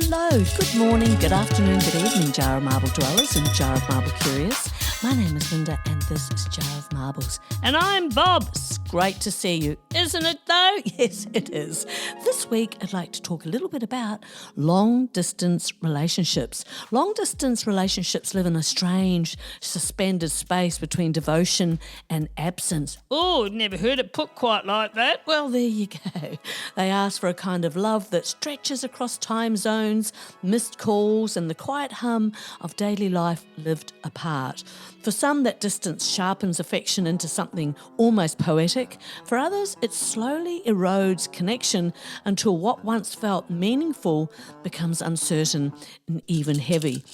Hello, good morning, good afternoon, good evening, Jar of Marble dwellers and Jar of Marble curious. My name is Linda and this is Jar of Marbles. And I'm Bob. It's great to see you, isn't it though? Yes, it is. This week I'd like to talk a little bit about long-distance relationships. Long-distance relationships live in a strange, suspended space between devotion and absence. Oh, never heard it put quite like that. Well, there you go. They ask for a kind of love that stretches across time zones, missed calls, and the quiet hum of daily life lived apart. For some, that distance sharpens affection into something almost poetic. For others, it slowly erodes connection until what once felt meaningful becomes uncertain and even heavy.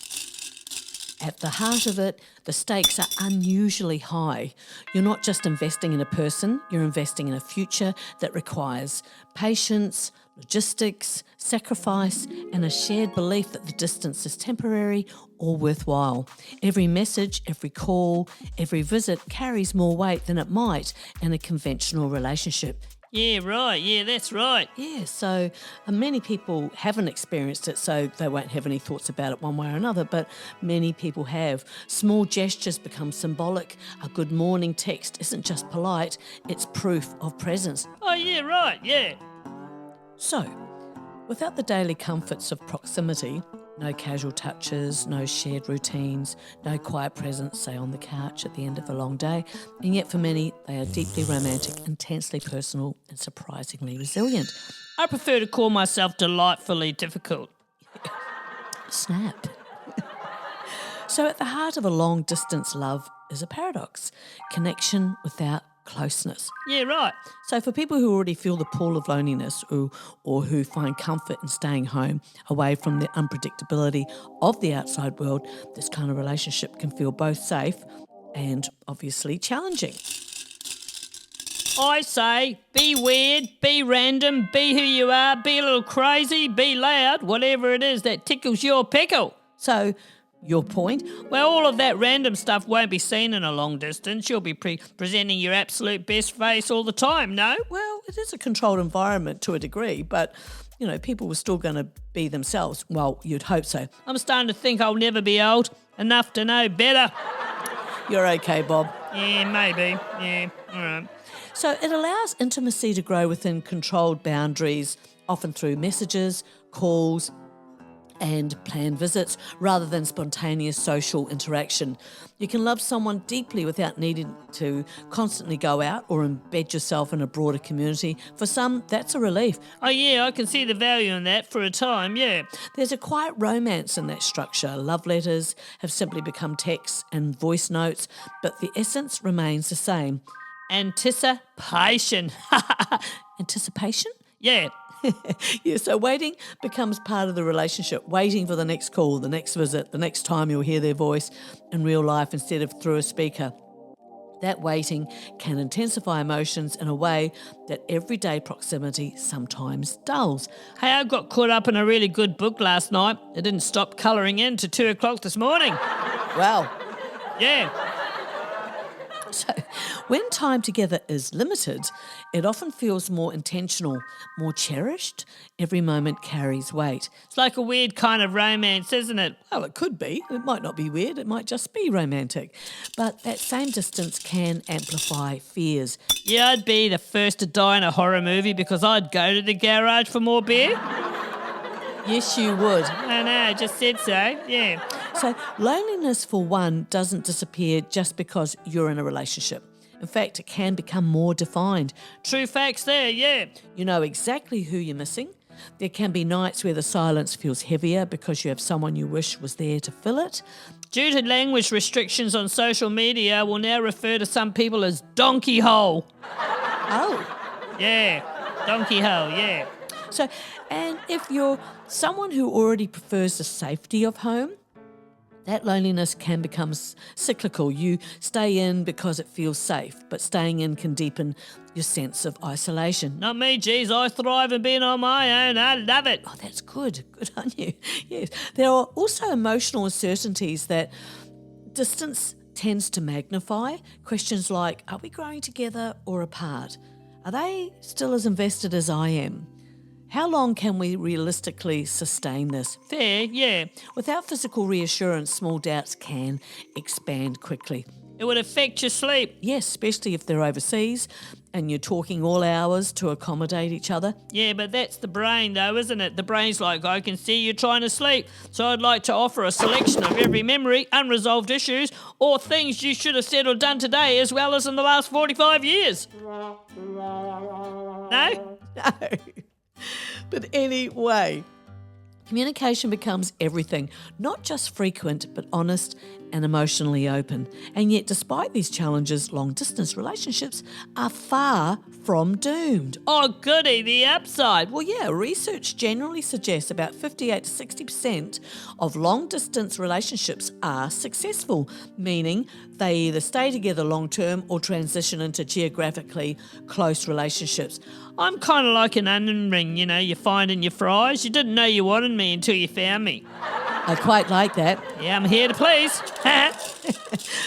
At the heart of it, the stakes are unusually high. You're not just investing in a person, you're investing in a future that requires patience, logistics, sacrifice, and a shared belief that the distance is temporary or worthwhile. Every message, every call, every visit carries more weight than it might in a conventional relationship. Yeah, right. Yeah, that's right. Yeah, so many people haven't experienced it, so they won't have any thoughts about it one way or another, but many people have. Small gestures become symbolic. A good morning text isn't just polite, it's proof of presence. Oh, yeah, right, yeah. So, without the daily comforts of proximity, no casual touches, no shared routines, no quiet presence, say on the couch at the end of a long day, and yet for many they are deeply romantic, intensely personal and surprisingly resilient. I prefer to call myself delightfully difficult. Snap. So at the heart of a long-distance love is a paradox, connection without closeness. Yeah, right. So for people who already feel the pull of loneliness or who find comfort in staying home away from the unpredictability of the outside world, this kind of relationship can feel both safe and obviously challenging. I say be weird, be random, be who you are, be a little crazy, be loud, whatever it is that tickles your pickle. So your point? Well, all of that random stuff won't be seen in a long distance. You'll be presenting your absolute best face all the time, no? Well, it is a controlled environment to a degree, but, you know, people were still going to be themselves. Well, you'd hope so. I'm starting to think I'll never be old enough to know better. You're okay, Bob. Yeah, maybe. Yeah, all right. So it allows intimacy to grow within controlled boundaries, often through messages, calls, and planned visits rather than spontaneous social interaction. You can love someone deeply without needing to constantly go out or embed yourself in a broader community. For some, that's a relief. Oh yeah, I can see the value in that for a time, yeah. There's a quiet romance in that structure. Love letters have simply become texts and voice notes, but the essence remains the same. Anticipation. Anticipation? Yeah. Yeah, so waiting becomes part of the relationship, waiting for the next call, the next visit, the next time you'll hear their voice in real life instead of through a speaker. That waiting can intensify emotions in a way that everyday proximity sometimes dulls. Hey, I got caught up in a really good book last night. It didn't stop colouring in to 2 o'clock this morning. Wow. Yeah. So when time together is limited, it often feels more intentional, more cherished. Every moment carries weight. It's like a weird kind of romance, isn't it? Well, it could be. It might not be weird. It might just be romantic. But that same distance can amplify fears. Yeah, I'd be the first to die in a horror movie because I'd go to the garage for more beer. Yes, you would. I know, I just said so, yeah. So loneliness, for one, doesn't disappear just because you're in a relationship. In fact, it can become more defined. True facts there, yeah. You know exactly who you're missing. There can be nights where the silence feels heavier because you have someone you wish was there to fill it. Due to language restrictions on social media, we'll now refer to some people as donkey hole. Oh. Yeah, donkey hole, yeah. So, and if you're someone who already prefers the safety of home, that loneliness can become cyclical. You stay in because it feels safe, but staying in can deepen your sense of isolation. Not me, geez. I thrive in being on my own. I love it. Oh, that's good. Good on you. Yes. There are also emotional uncertainties that distance tends to magnify. Questions like, are we growing together or apart? Are they still as invested as I am? How long can we realistically sustain this? Fair, yeah. Without physical reassurance, small doubts can expand quickly. It would affect your sleep. Yes, especially if they're overseas and you're talking all hours to accommodate each other. Yeah, but that's the brain though, isn't it? The brain's like, I can see you trying to sleep, so I'd like to offer a selection of every memory, unresolved issues, or things you should have said or done today as well as in the last 45 years. No? No. But anyway, communication becomes everything, not just frequent, but honest and emotionally open. And yet, despite these challenges, long-distance relationships are far from doomed. Oh, goody, the upside. Well, yeah, research generally suggests about 58 to 60% of long-distance relationships are successful, meaning they either stay together long-term or transition into geographically close relationships. I'm kind of like an onion ring, you find in your fries. You didn't know you wanted me until you found me. I quite like that. Yeah, I'm here to please.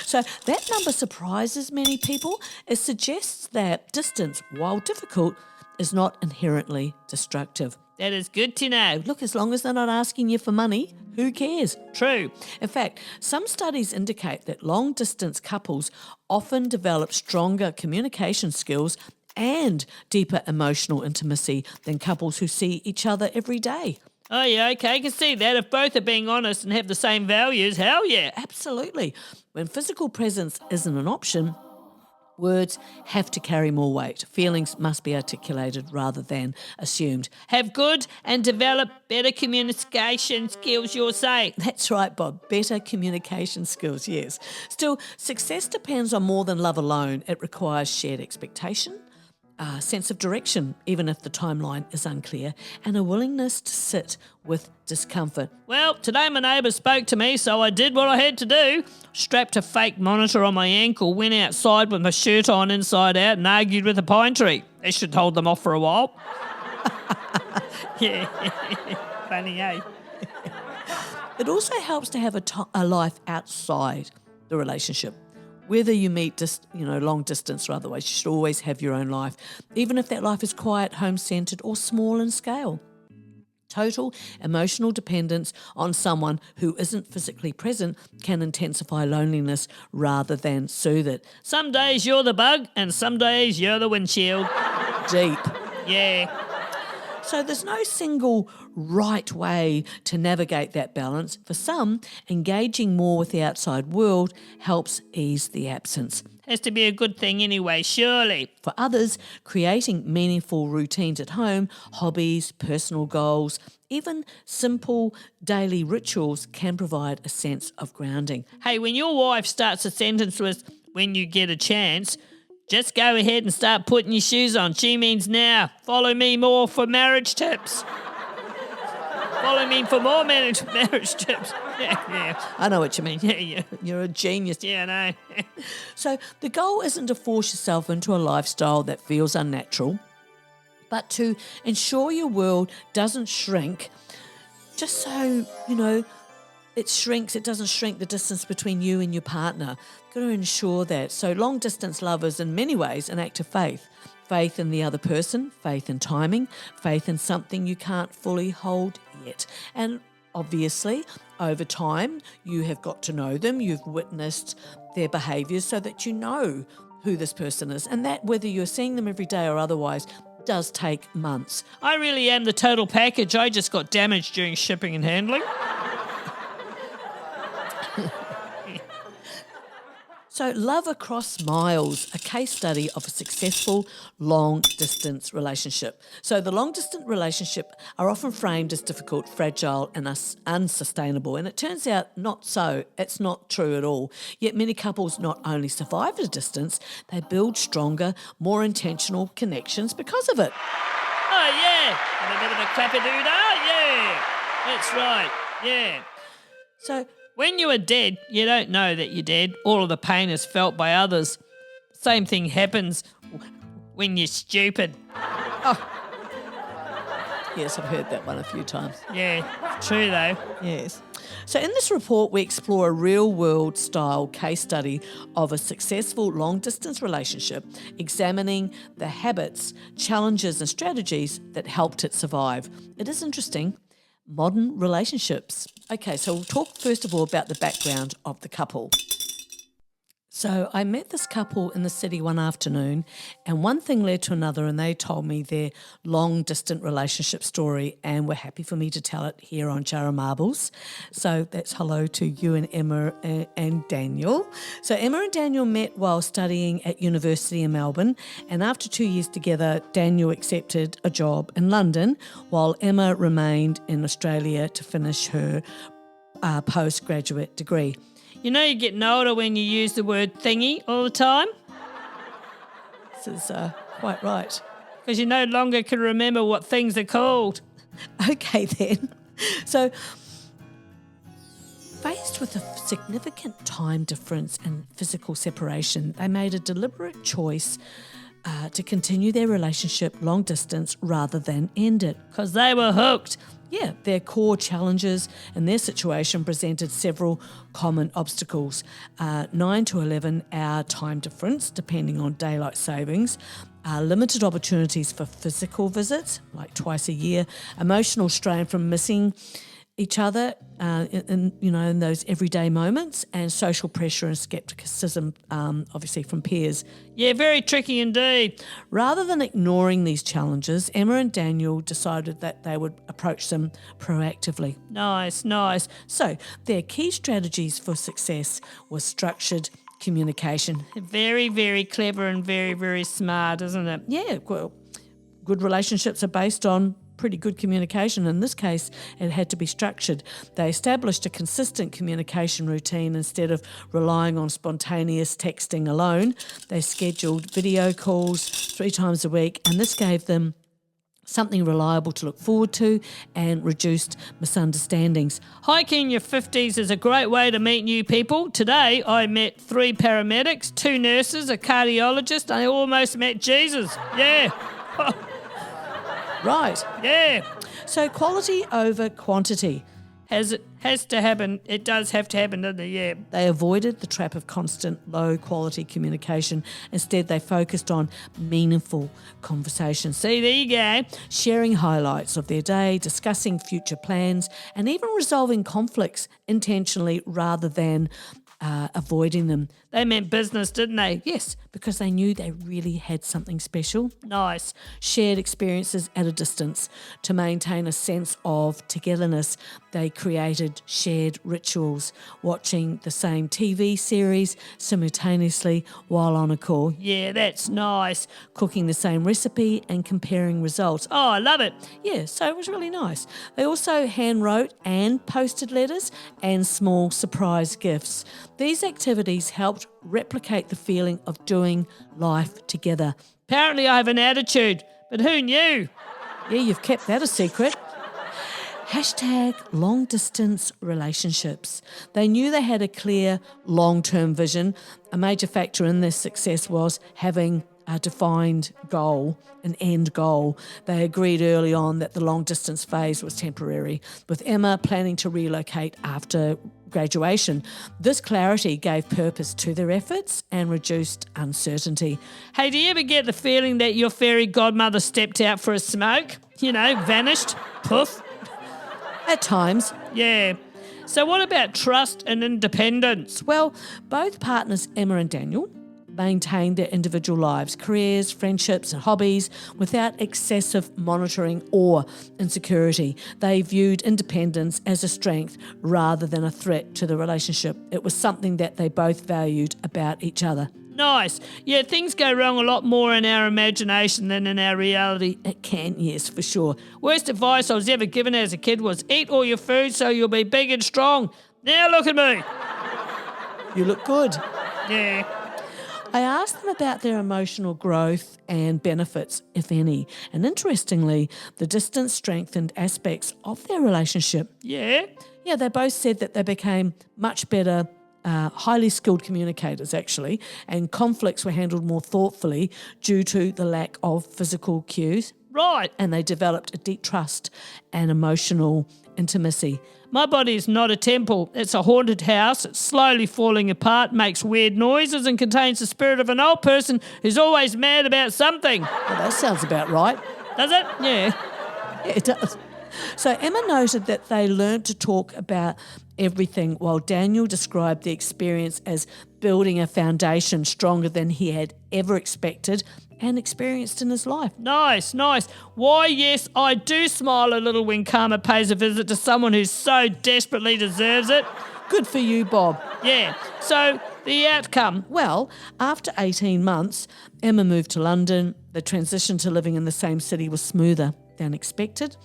So that number surprises many people. It suggests that distance, while difficult, is not inherently destructive. That is good to know. Look, as long as they're not asking you for money, who cares? True. In fact, some studies indicate that long-distance couples often develop stronger communication skills and deeper emotional intimacy than couples who see each other every day. Oh, yeah, okay, I can see that. If both are being honest and have the same values, hell yeah. Absolutely. When physical presence isn't an option, words have to carry more weight. Feelings must be articulated rather than assumed. Have good and develop better communication skills, you're saying. That's right, Bob. Better communication skills, yes. Still, success depends on more than love alone. It requires shared expectation, a sense of direction, even if the timeline is unclear, and a willingness to sit with discomfort. Well, today my neighbour spoke to me, so I did what I had to do. Strapped a fake monitor on my ankle, went outside with my shirt on inside out and argued with a pine tree. That should hold them off for a while. Yeah, funny, eh? It also helps to have a life outside the relationship. Whether you meet long distance or otherwise, you should always have your own life, even if that life is quiet, home-centred or small in scale. Total emotional dependence on someone who isn't physically present can intensify loneliness rather than soothe it. Some days you're the bug and some days you're the windshield. Deep. Yeah. So there's no single right way to navigate that balance. For some, engaging more with the outside world helps ease the absence. Has to be a good thing anyway, surely. For others, creating meaningful routines at home, hobbies, personal goals, even simple daily rituals can provide a sense of grounding. Hey, when your wife starts a sentence with, when you get a chance, just go ahead and start putting your shoes on. She means now. Follow me more for marriage tips. Follow me for more marriage tips. Yeah. I know what you mean. Yeah. You're a genius. Yeah, I know. So the goal isn't to force yourself into a lifestyle that feels unnatural, but to ensure your world doesn't shrink just so, it doesn't shrink the distance between you and your partner. You've got to ensure that. So long-distance love is in many ways an act of faith. Faith in the other person, faith in timing, faith in something you can't fully hold yet. And obviously, over time, you have got to know them, you've witnessed their behaviours so that you know who this person is. And that, whether you're seeing them every day or otherwise, does take months. I really am the total package. I just got damaged during shipping and handling. So Love Across Miles, a case study of a successful long-distance relationship. So the long-distance relationship are often framed as difficult, fragile and unsustainable. And it turns out not so. It's not true at all. Yet many couples not only survive the distance, they build stronger, more intentional connections because of it. Oh, yeah. And a bit of a clap-a-doo-dah. Yeah. That's right. Yeah. So when you are dead, you don't know that you're dead. All of the pain is felt by others. Same thing happens when you're stupid. Yes, I've heard that one a few times. Yeah, true though. Yes. So in this report, we explore a real-world style case study of a successful long-distance relationship, examining the habits, challenges and strategies that helped it survive. It is interesting. Modern relationships. Okay, so we'll talk first of all about the background of the couple. So I met this couple in the city one afternoon, and one thing led to another, and they told me their long-distant relationship story and were happy for me to tell it here on Jar of Marbles. So that's hello to you and Emma and Daniel. So Emma and Daniel met while studying at university in Melbourne, and after 2 years together, Daniel accepted a job in London while Emma remained in Australia to finish her postgraduate degree. You know you're getting older when you use the word thingy all the time? This is quite right. Because you no longer can remember what things are called. Okay then. So, faced with a significant time difference and physical separation, they made a deliberate choice to continue their relationship long distance rather than end it. Because they were hooked. Yeah, their core challenges in their situation presented several common obstacles. 9 to 11 hour time difference, depending on daylight savings, limited opportunities for physical visits, like twice a year, emotional strain from missing each other in those everyday moments, and social pressure and scepticism, obviously from peers. Yeah, very tricky indeed. Rather than ignoring these challenges, Emma and Daniel decided that they would approach them proactively. Nice. So their key strategies for success was structured communication. Very, very clever and very, very smart, isn't it? Yeah, well, good relationships are based on pretty good communication. In this case, it had to be structured. They established a consistent communication routine instead of relying on spontaneous texting alone. They scheduled video calls 3 times a week, and this gave them something reliable to look forward to and reduced misunderstandings. Hiking in your 50s is a great way to meet new people. Today, I met 3 paramedics, 2 nurses, a cardiologist, and I almost met Jesus. Yeah. Right. Yeah. So quality over quantity. Has to happen. It does have to happen, doesn't it? Yeah. They avoided the trap of constant low-quality communication. Instead, they focused on meaningful conversations. See, there you go. Sharing highlights of their day, discussing future plans, and even resolving conflicts intentionally rather than avoiding them. They meant business, didn't they? Yes, because they knew they really had something special. Nice. Shared experiences at a distance. To maintain a sense of togetherness, they created shared rituals, watching the same TV series simultaneously while on a call. Yeah, that's nice. Cooking the same recipe and comparing results. Oh, I love it. Yeah, so it was really nice. They also handwrote and posted letters and small surprise gifts. These activities helped replicate the feeling of doing life together. Apparently I have an attitude, but who knew? Yeah, you've kept that a secret. Hashtag long distance relationships. They knew they had a clear long-term vision. A major factor in their success was having a defined goal, an end goal. They agreed early on that the long distance phase was temporary, with Emma planning to relocate after graduation. This clarity gave purpose to their efforts and reduced uncertainty. Hey, do you ever get the feeling that your fairy godmother stepped out for a smoke? You know, vanished, poof? At times. Yeah. So what about trust and independence? Well, both partners, Emma and Daniel, maintained their individual lives, careers, friendships and hobbies without excessive monitoring or insecurity. They viewed independence as a strength rather than a threat to the relationship. It was something that they both valued about each other. Nice. Yeah, things go wrong a lot more in our imagination than in our reality. It can, yes, for sure. Worst advice I was ever given as a kid was eat all your food so you'll be big and strong. Now look at me. You look good. Yeah. I asked them about their emotional growth and benefits, if any. And interestingly, the distance strengthened aspects of their relationship. Yeah? Yeah, they both said that they became much better, highly skilled communicators, actually, and conflicts were handled more thoughtfully due to the lack of physical cues. Right. And they developed a deep trust and emotional intimacy. My body is not a temple. It's a haunted house. It's slowly falling apart, makes weird noises, and contains the spirit of an old person who's always mad about something. Well, that sounds about right. Does it? Yeah, it does. So Emma noted that they learned to talk about everything, while Daniel described the experience as building a foundation stronger than he had ever expected and experienced in his life. Nice. Why, yes, I do smile a little when karma pays a visit to someone who so desperately deserves it. Good for you, Bob. Yeah. So the outcome. Well, after 18 months, Emma moved to London. The transition to living in the same city was smoother than expected.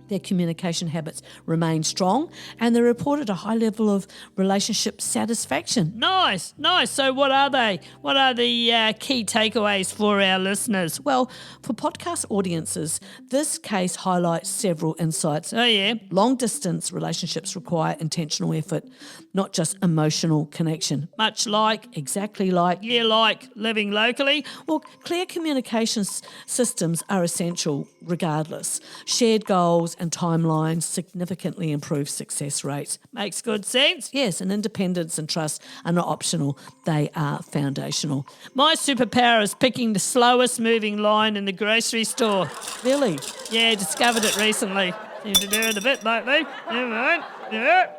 Their communication habits remained strong, and they reported a high level of relationship satisfaction. Nice. So what are they? What are the key takeaways for our listeners? Well, for podcast audiences, this case highlights several insights. Oh, yeah. Long-distance relationships require intentional effort, not just emotional connection. Much like, Exactly like. yeah, like living locally. Well, clear communications systems are essential regardless. Shared goals and timelines significantly improve success rates. Makes good sense. Yes, and independence and trust are not optional, they are foundational. My superpower is picking the slowest moving line in the grocery store. Really? Yeah, discovered it recently. Seem to do it a bit lately. Never mind. Yeah.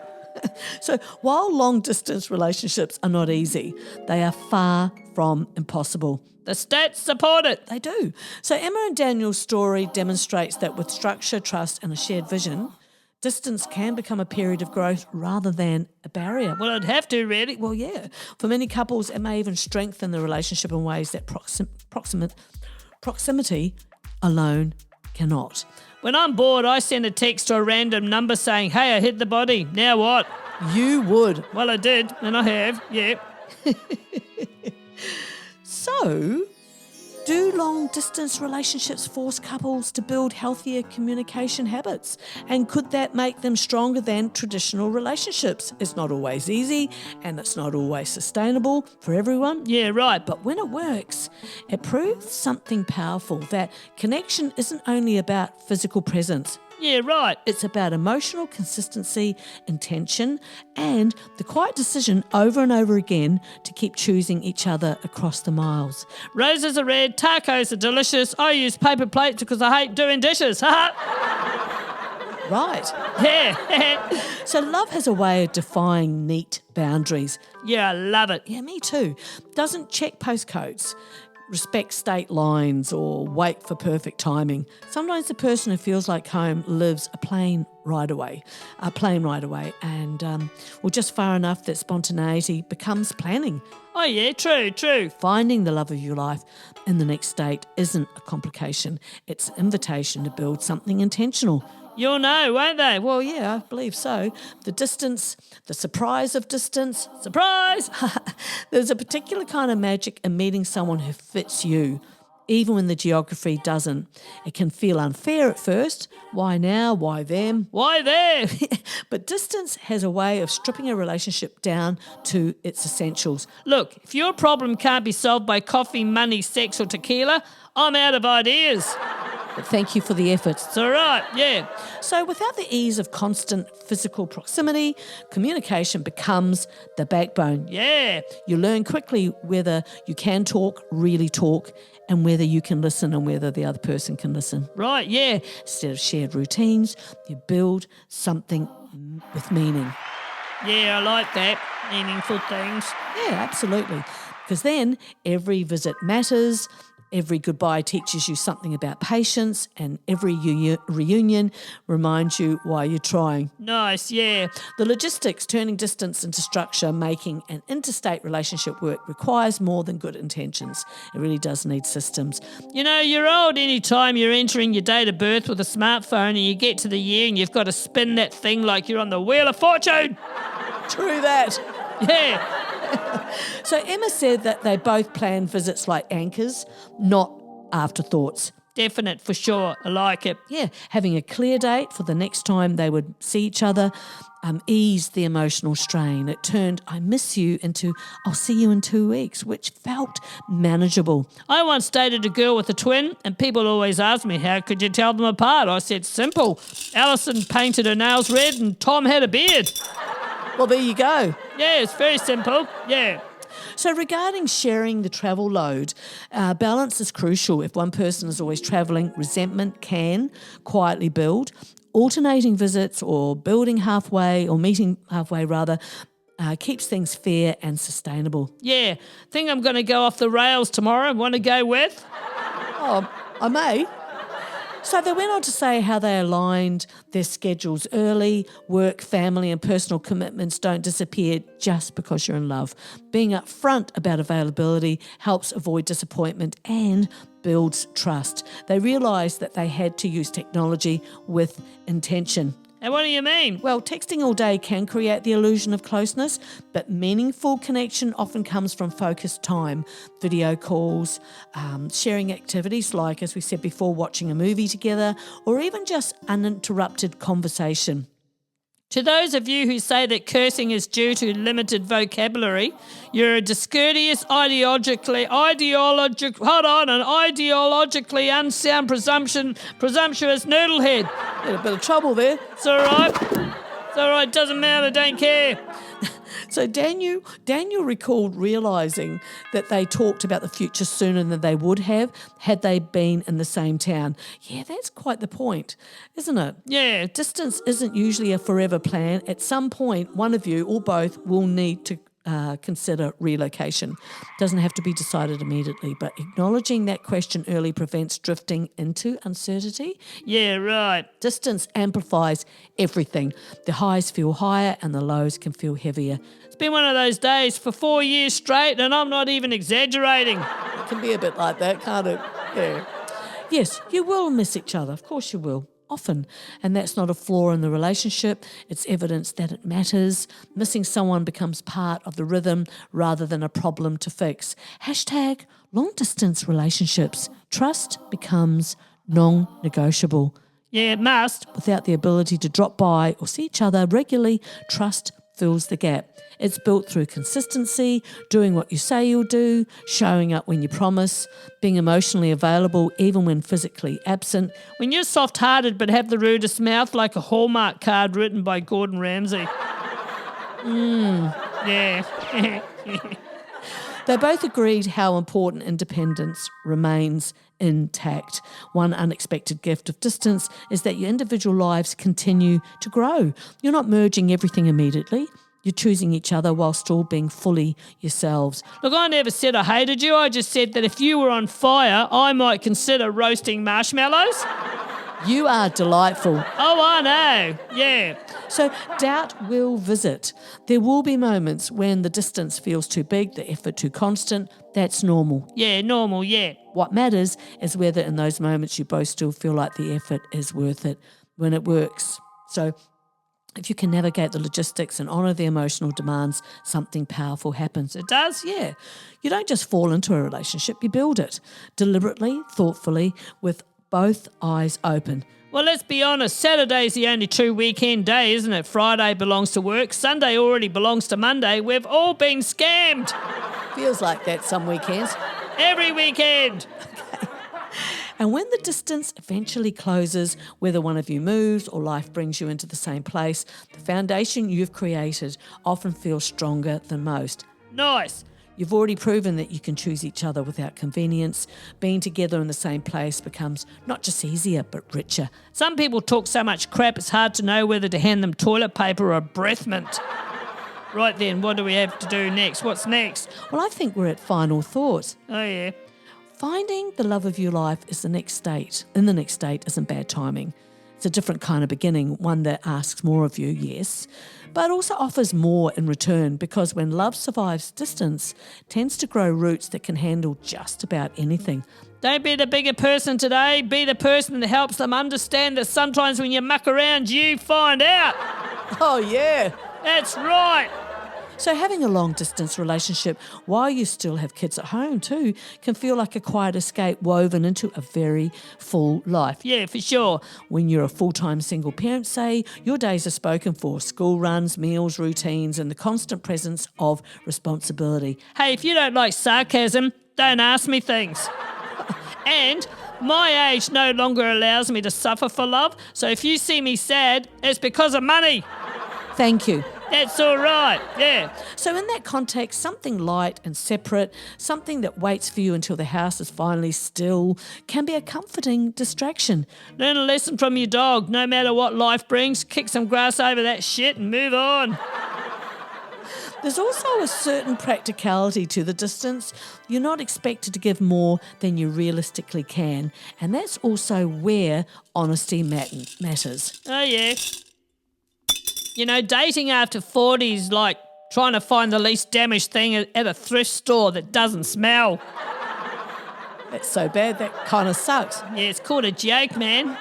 So while long-distance relationships are not easy, they are far from impossible. The stats support it. They do. So Emma and Daniel's story demonstrates that with structure, trust and a shared vision, distance can become a period of growth rather than a barrier. Well, I'd have to, really. Well, yeah. For many couples, it may even strengthen the relationship in ways that proximity alone cannot. When I'm bored, I send a text to a random number saying, hey, I hit the body. Now what? You would. Well, I did, and I have, yeah. So, do long-distance relationships force couples to build healthier communication habits? And could that make them stronger than traditional relationships? It's not always easy, and it's not always sustainable for everyone. Yeah, right. But when it works, it proves something powerful, that connection isn't only about physical presence. Yeah, right. It's about emotional consistency, intention, and the quiet decision over and over again to keep choosing each other across the miles. Roses are red, tacos are delicious. I use paper plates because I hate doing dishes. Right. Yeah. So love has a way of defying neat boundaries. Yeah, I love it. Yeah, me too. Doesn't check postcodes, respect state lines, or wait for perfect timing. Sometimes the person who feels like home lives a plane ride away, and just far enough that spontaneity becomes planning. Oh, yeah, true. Finding the love of your life in the next state isn't a complication. It's an invitation to build something intentional. You'll know, won't they? Well, yeah, I believe so. The distance, the surprise of distance. Surprise! There's a particular kind of magic in meeting someone who fits you, even when the geography doesn't. It can feel unfair at first. Why now? Why them? Why there? But distance has a way of stripping a relationship down to its essentials. Look, if your problem can't be solved by coffee, money, sex or tequila, I'm out of ideas. But thank you for the efforts. It's all right, yeah. So without the ease of constant physical proximity, communication becomes the backbone. Yeah. You learn quickly whether you can talk, really talk, and whether you can listen and whether the other person can listen. Right, yeah. Instead of shared routines, you build something with meaning. Yeah, I like that. Meaningful things. Yeah, absolutely. Because then every visit matters. Every goodbye teaches you something about patience, and every reunion reminds you why you're trying. Nice, yeah. The logistics, turning distance into structure, making an interstate relationship work requires more than good intentions. It really does need systems. You know, you're old any time you're entering your date of birth with a smartphone and you get to the year and you've got to spin that thing like you're on the Wheel of Fortune. True that. Yeah. So Emma said that they both plan visits like anchors, not afterthoughts. Definite for sure. I like it. Yeah, having a clear date for the next time they would see each other eased the emotional strain. It turned "I miss you" into "I'll see you in 2 weeks," which felt manageable. I once dated a girl with a twin, and people always asked me, how could you tell them apart? I said, simple. Alison painted her nails red and Tom had a beard. Well, there you go. Yeah, it's very simple. Yeah. So regarding sharing the travel load, balance is crucial. If one person is always travelling, resentment can quietly build. Alternating visits or building halfway or meeting halfway rather keeps things fair and sustainable. Yeah. Think I'm going to go off the rails tomorrow. Want to go with? Oh, I may. So they went on to say how they aligned their schedules early. Work, family and personal commitments don't disappear just because you're in love. Being upfront about availability helps avoid disappointment and builds trust. They realised that they had to use technology with intention. And what do you mean? Well, texting all day can create the illusion of closeness, but meaningful connection often comes from focused time, video calls, sharing activities like, as we said before, watching a movie together, or even just uninterrupted conversation. To those of you who say that cursing is due to limited vocabulary, you're a discourteous, ideologically unsound, presumptuous noodlehead. Had a bit of trouble there. It's all right. It's all right. Doesn't matter. Don't care. So Daniel recalled realising that they talked about the future sooner than they would have had they been in the same town. Yeah, that's quite the point, isn't it? Yeah. Distance isn't usually a forever plan. At some point, one of you or both will need to consider relocation. Doesn't have to be decided immediately, but acknowledging that question early prevents drifting into uncertainty. Yeah, right. Distance amplifies everything. The highs feel higher and the lows can feel heavier. It's been one of those days for 4 years straight, and I'm not even exaggerating. It can be a bit like that, can't it? Yeah. Yes, you will miss each other. Of course you will. Often, and that's not a flaw in the relationship, it's evidence that it matters. Missing someone becomes part of the rhythm rather than a problem to fix. Hashtag long distance relationships. Trust becomes non-negotiable. Yeah, it must. Without the ability to drop by or see each other regularly, trust fills the gap. It's built through consistency, doing what you say you'll do, showing up when you promise, being emotionally available even when physically absent. When you're soft-hearted but have the rudest mouth like a Hallmark card written by Gordon Ramsay. Yeah. They both agreed how important independence remains intact. One unexpected gift of distance is that your individual lives continue to grow. You're not merging everything immediately. You're choosing each other while still being fully yourselves. Look, I never said I hated you. I just said that if you were on fire, I might consider roasting marshmallows. You are delightful. Oh, I know. Yeah. So doubt will visit. There will be moments when the distance feels too big, the effort too constant. That's normal. Yeah, normal, yeah. What matters is whether in those moments you both still feel like the effort is worth it when it works. So if you can navigate the logistics and honour the emotional demands, something powerful happens. It does? Yeah. You don't just fall into a relationship, you build it deliberately, thoughtfully, with both eyes open. Well, let's be honest, Saturday's the only true weekend day, isn't it? Friday belongs to work, Sunday already belongs to Monday. We've all been scammed. Feels like that some weekends. Every weekend. Okay. And when the distance eventually closes, whether one of you moves or life brings you into the same place, the foundation you've created often feels stronger than most. Nice. You've already proven that you can choose each other without convenience. Being together in the same place becomes not just easier, but richer. Some people talk so much crap it's hard to know whether to hand them toilet paper or a breath mint. Right then, what do we have to do next? What's next? Well, I think we're at final thoughts. Oh, yeah. Finding the love of your life is the next state. In the next state isn't bad timing. It's a different kind of beginning, one that asks more of you, yes, but also offers more in return, because when love survives distance, it tends to grow roots that can handle just about anything. Don't be the bigger person today. Be the person that helps them understand that sometimes when you muck around, you find out. Oh, yeah. That's right. So having a long-distance relationship while you still have kids at home too can feel like a quiet escape woven into a very full life. Yeah, for sure. When you're a full-time single parent, say, your days are spoken for: school runs, meals, routines, and the constant presence of responsibility. Hey, if you don't like sarcasm, don't ask me things. And my age no longer allows me to suffer for love, so if you see me sad, it's because of money. Thank you. That's all right, yeah. So in that context, something light and separate, something that waits for you until the house is finally still, can be a comforting distraction. Learn a lesson from your dog. No matter what life brings, kick some grass over that shit and move on. There's also a certain practicality to the distance. You're not expected to give more than you realistically can, and that's also where honesty matters. Oh, yeah. You know, dating after 40 is like trying to find the least damaged thing at a thrift store that doesn't smell. That's so bad, that kind of sucks. Yeah, it's called a joke, man.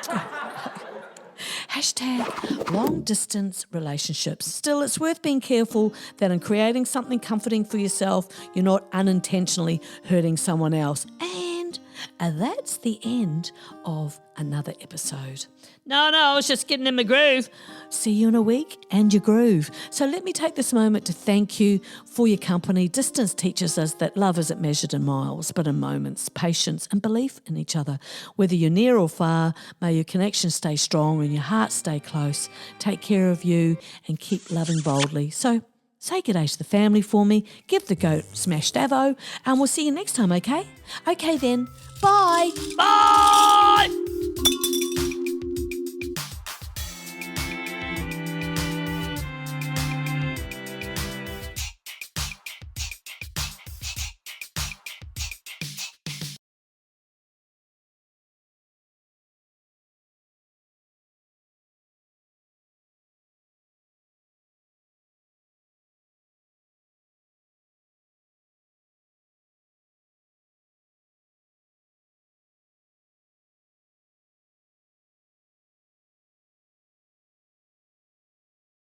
Hashtag long-distance relationships. Still, it's worth being careful that in creating something comforting for yourself, you're not unintentionally hurting someone else. And that's the end of another episode. No, I was just getting in the groove. See you in a week and your groove. So let me take this moment to thank you for your company. Distance teaches us that love isn't measured in miles, but in moments, patience and belief in each other. Whether you're near or far, may your connection stay strong and your heart stay close. Take care of you and keep loving boldly. So say good day to the family for me. Give the goat smashed avo, and we'll see you next time, okay? Okay then. Bye. Bye!